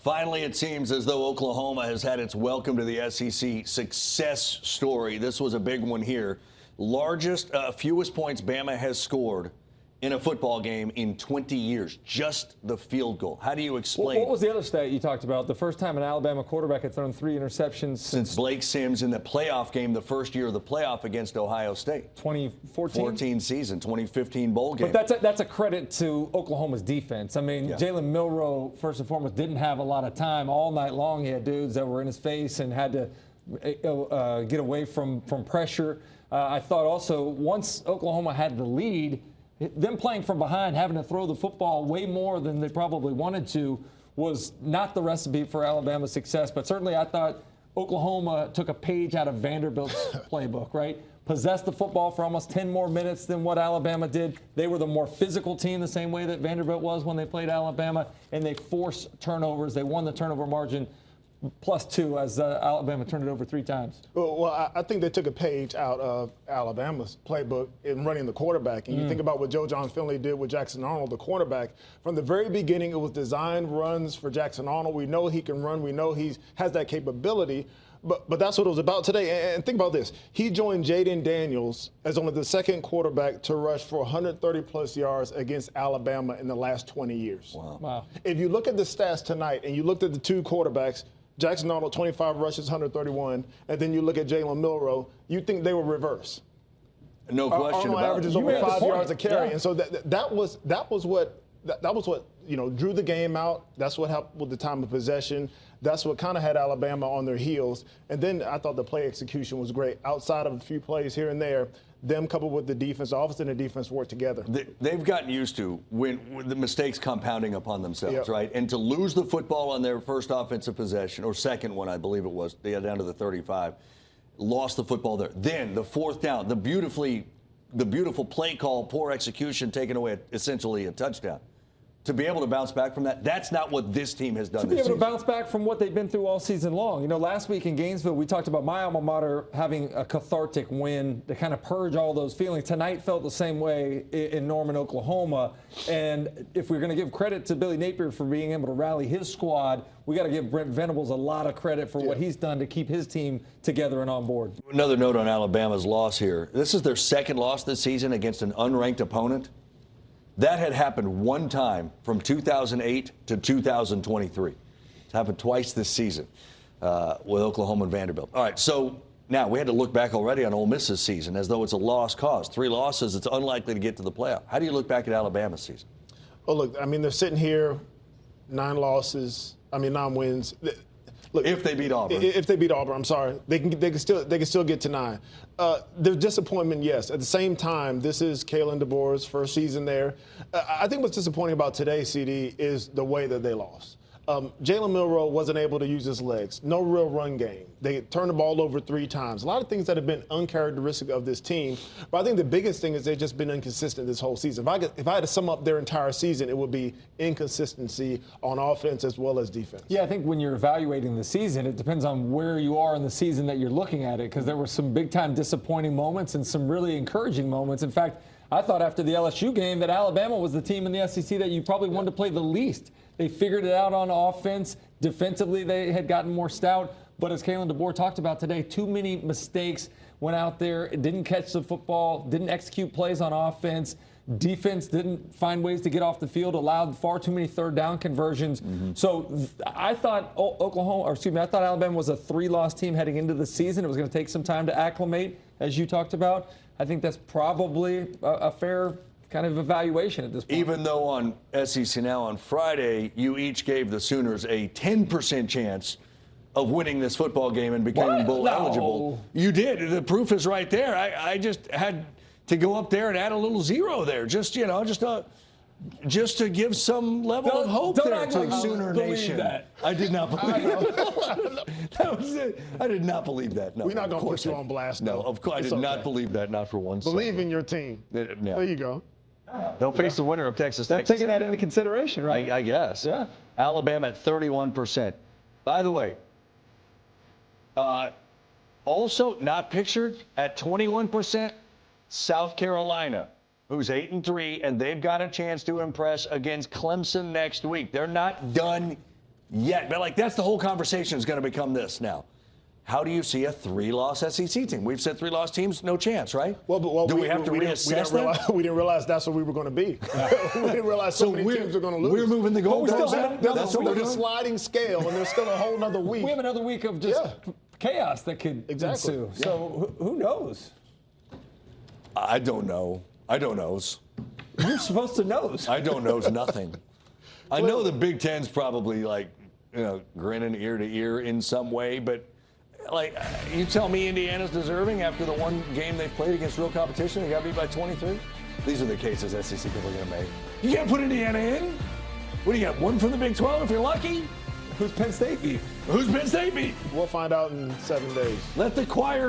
Finally, it seems as though Oklahoma has had its welcome to the SEC success story. This was a big one here. Fewest points Bama has scored in a football game in 20 years, just the field goal. How do you explain? What was the other stat you talked about? The first time an Alabama quarterback had thrown 3 interceptions since Blake Sims in the playoff game, the first year of the playoff against Ohio State. 2014? 14 season, 2015 bowl game. But that's a credit to Oklahoma's defense. I mean, Jalen Milroe, first and foremost, didn't have a lot of time. All night long, he had dudes that were in his face and had to get away from pressure. I thought also once Oklahoma had the lead, them playing from behind, having to throw the football way more than they probably wanted to, was not the recipe for Alabama's success. But certainly I thought Oklahoma took a page out of Vanderbilt's playbook, right? Possessed the football for almost 10 more minutes than what Alabama did. They were the more physical team, the same way that Vanderbilt was when they played Alabama, and they forced turnovers. They won the turnover margin +2 as Alabama turned it over 3 times. Well, I think they took a page out of Alabama's playbook in running the quarterback. And you think about what Joe John Finley did with Jackson Arnold, the quarterback. From the very beginning, it was designed runs for Jackson Arnold. We know he can run. We know he has that capability. But that's what it was about today. And think about this. He joined Jaden Daniels as only the second quarterback to rush for 130-plus yards against Alabama in the last 20 years. Wow. If you look at the stats tonight and you looked at the 2 quarterbacks, Jackson Arnold, 25 rushes, 131, and then you look at Jalen Milroe, you think they were reverse. No question Arnold about averages it. over 5 yards a carry, Yeah. and so that was what drew the game out. That's what helped with the time of possession. That's what kind of had Alabama on their heels. And then I thought the play execution was great. Outside of a few plays here and there, them coupled with the defense, the offense and the defense work together. They've gotten used to when the mistakes compounding upon themselves, right? And to lose the football on their first offensive possession, or second one, I believe it was, they got down to the 35, lost the football there. Then the 4th down, the beautiful play call, poor execution, taking away essentially a touchdown. To be able to bounce back from that, that's not what this team has done this season. To be able to bounce back from what they've been through all season long. You know, last week in Gainesville, we talked about my alma mater having a cathartic win to kind of purge all those feelings. Tonight felt the same way in Norman, Oklahoma. And if we're going to give credit to Billy Napier for being able to rally his squad, we got to give Brent Venables a lot of credit for what he's done to keep his team together and on board. Another note on Alabama's loss here. This is their second loss this season against an unranked opponent. That had happened one time from 2008 to 2023. It's happened twice this season with Oklahoma and Vanderbilt. All right, so now we had to look back already on Ole Miss's season as though it's a lost cause. 3 losses, it's unlikely to get to the playoff. How do you look back at Alabama's season? Oh, look, I mean, they're sitting here, 9 wins. Look, if they beat Auburn. If they beat Auburn, I'm sorry. They can still get to 9. There's disappointment, yes. At the same time, this is Kalen DeBoer's first season there. I think what's disappointing about today, CD, is the way that they lost. Jalen Milroe wasn't able to use his legs. No real run game. They turned the ball over 3 times. A lot of things that have been uncharacteristic of this team. But I think the biggest thing is they've just been inconsistent this whole season. If I had to sum up their entire season, it would be inconsistency on offense as well as defense. Yeah, I think when you're evaluating the season, it depends on where you are in the season that you're looking at it, because there were some big-time disappointing moments and some really encouraging moments. In fact, I thought after the LSU game that Alabama was the team in the SEC that you probably wanted to play the least. They figured it out on offense. Defensively, they had gotten more stout. But as Kalen DeBoer talked about today, too many mistakes. Went out there, didn't catch the football, didn't execute plays on offense. Defense didn't find ways to get off the field, allowed far too many 3rd down conversions. So I thought I thought Alabama was a 3-loss team heading into the season. It was going to take some time to acclimate, as you talked about. I think that's probably a fair kind of evaluation at this point. Even though on SEC Now on Friday, you each gave the Sooners a 10% chance of winning this football game and becoming bowl eligible. You did. The proof is right there. I just had to go up there and add a little 0 there, just to give some level of hope there to the Sooner Nation. That. I did not believe that. That was it. I did not believe that. No, we're not going to put you on blast. No, of course, I did not believe that, not for one second. Believe in your team. There you go. They'll face the winner of Texas Tech. Taking that into consideration, right? I guess. Yeah. Alabama at 31%. By the way, also not pictured at 21%, South Carolina, who's 8-3, and they've got a chance to impress against Clemson next week. They're not done yet. But like that's the whole conversation is going to become this now. How do you see a 3-loss SEC team? We've said 3-loss teams, no chance, right? Do we have to reassess that? We didn't realize that's what we were going to be. We didn't realize so many teams are going to lose. We're moving the goalposts. That's what we're sliding scale, and there's still a whole other week. We have another week of just chaos that could ensue. Yeah. So who knows? I don't know. I don't knows. You're supposed to know. I don't knows nothing. I know the Big Ten's probably like, grinning ear to ear in some way, but like, you tell me Indiana's deserving after the one game they've played against real competition, they got beat by 23? These are the cases SEC people are going to make. You can't put Indiana in. What do you got, one from the Big 12 if you're lucky? Who's Penn State beat? Who's Penn State beat? We'll find out in 7 days. Let the choir